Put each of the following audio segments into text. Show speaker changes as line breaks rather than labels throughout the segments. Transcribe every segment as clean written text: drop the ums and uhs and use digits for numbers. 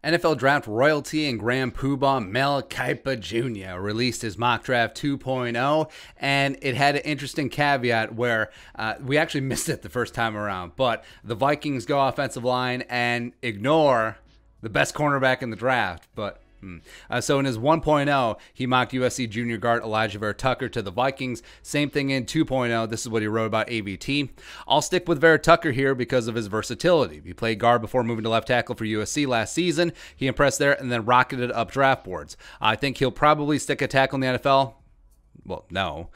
NFL Draft royalty and grand poobah Mel Kiper Jr. released his mock draft 2.0, and it had an interesting caveat where we actually missed it the first time around, but the Vikings go offensive line and ignore the best cornerback in the draft, but so in his 1.0, he mocked USC junior guard Alijah Vera-Tucker to the Vikings. Same thing in 2.0. This is what he wrote about AVT. I'll stick with Vera-Tucker here because of his versatility. He played guard before moving to left tackle for USC last season. He impressed there and then rocketed up draft boards. I think he'll probably stick a tackle in the NFL. Well, no.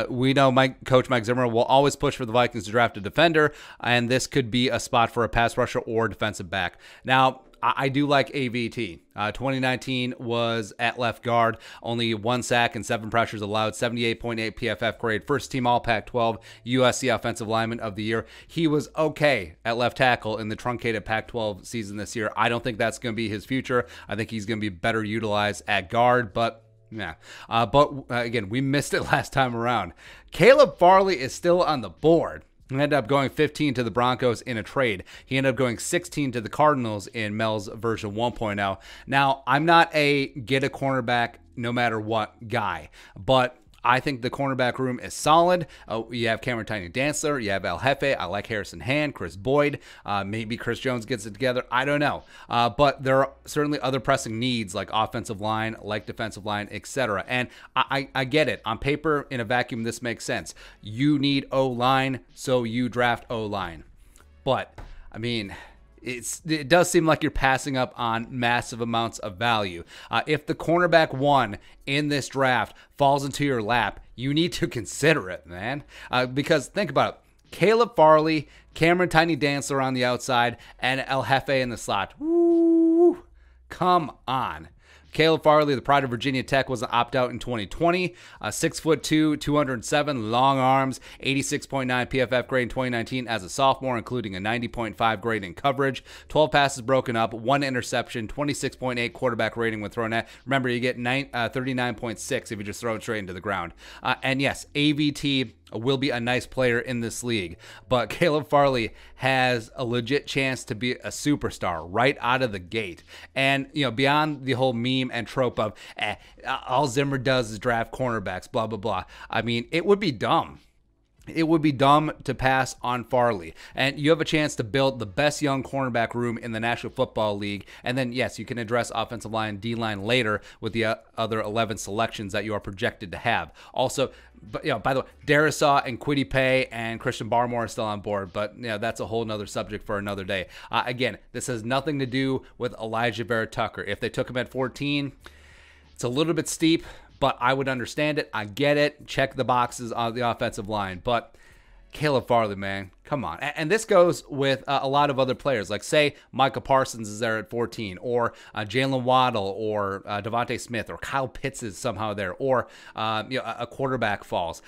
We know Coach Mike Zimmer will always push for the Vikings to draft a defender, and this could be a spot for a pass rusher or defensive back. Now, I do like AVT. 2019 was at left guard, only 1 sack and 7 pressures allowed, 78.8 PFF grade, first team all Pac-12, USC offensive lineman of the year. He was okay at left tackle in the truncated Pac-12 season this year. I don't think that's going to be his future. I think he's going to be better utilized at guard, but yeah. Again, we missed it last time around. Caleb Farley is still on the board. He ended up going 15 to the Broncos in a trade. He ended up going 16 to the Cardinals in Mel's version 1.0. Now, I'm not a get a cornerback no matter what guy, but I think the cornerback room is solid. You have Cameron Dantzler, you have El Jefe, I like Harrison Hand, Chris Boyd, maybe Chris Jones gets it together, I don't know. But there are certainly other pressing needs like offensive line, like defensive line, etc. And I get it. On paper, in a vacuum, this makes sense. You need O-line, so you draft O-line. But, I mean, it does seem like you're passing up on massive amounts of value. If the cornerback 1 in this draft falls into your lap, you need to consider it, man. Because think about it. Caleb Farley, Cameron Dantzler on the outside, and El Jefe in the slot. Woo! Come on. Caleb Farley, the pride of Virginia Tech, was an opt-out in 2020. 6'2", 207, long arms, 86.9 PFF grade in 2019 as a sophomore, including a 90.5 grade in coverage. 12 passes broken up, 1 interception, 26.8 quarterback rating when thrown at. Remember, you get 39.6 if you just throw it straight into the ground. And yes, AVT will be a nice player in this league, but Caleb Farley has a legit chance to be a superstar right out of the gate. And, you know, beyond the whole meme and trope of all Zimmer does is draft cornerbacks, blah, blah, blah. I mean, it would be dumb. It would be dumb to pass on Farley. And you have a chance to build the best young cornerback room in the National Football League. And then, yes, you can address offensive line, D-line later with the other 11 selections that you are projected to have. Also, but, you know, by the way, Darisaw and Kwity Paye and Christian Barmore are still on board, but you know, that's a whole nother subject for another day. Again, this has nothing to do with Alijah Vera-Tucker. If they took him at 14, it's a little bit steep, but I would understand it. I get it. Check the boxes on the offensive line. But Caleb Farley, man, come on. And this goes with a lot of other players. Like, say, Micah Parsons is there at 14, or Jalen Waddle, or Devontae Smith, or Kyle Pitts is somehow there, or a quarterback falls.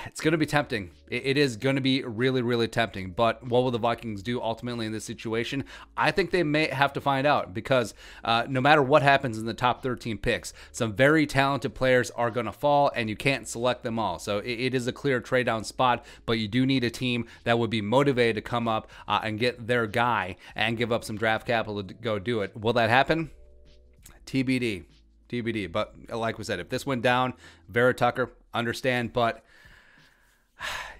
It's going to be tempting. It is going to be really, really tempting. But what will the Vikings do ultimately in this situation? I think they may have to find out, because no matter what happens in the top 13 picks, some very talented players are going to fall, and you can't select them all. So it is a clear trade-down spot, but you do need a team that would be motivated to come up and get their guy and give up some draft capital to go do it. Will that happen? TBD. TBD. But like we said, if this went down, Vera-Tucker, understand, but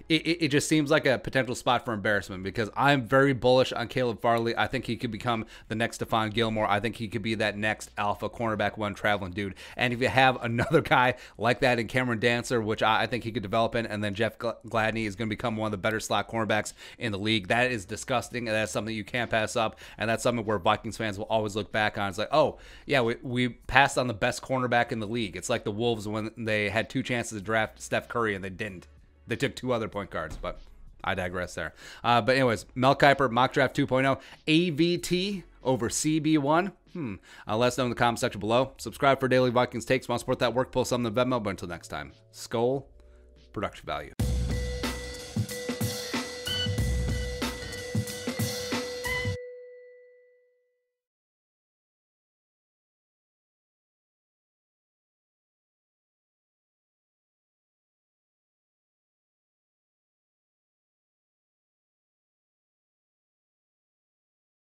it just seems like a potential spot for embarrassment, because I'm very bullish on Caleb Farley. I think he could become the next Stephon Gilmore. I think he could be that next alpha cornerback 1 traveling dude. And if you have another guy like that in Cameron Dantzler, which I think he could develop in, and then Jeff Gladney is going to become one of the better slot cornerbacks in the league, that is disgusting, and that's something you can't pass up, and that's something where Vikings fans will always look back on. It's like, oh, yeah, we passed on the best cornerback in the league. It's like the Wolves when they had 2 chances to draft Steph Curry, and they didn't. They took 2 other point guards, but I digress there. But anyways, Mel Kiper, mock draft 2.0, AVT over CB1. Let us know in the comment section below. Subscribe for daily Vikings takes. Want to support that work? Pull some in the Venmo. But until next time, Skol, production value.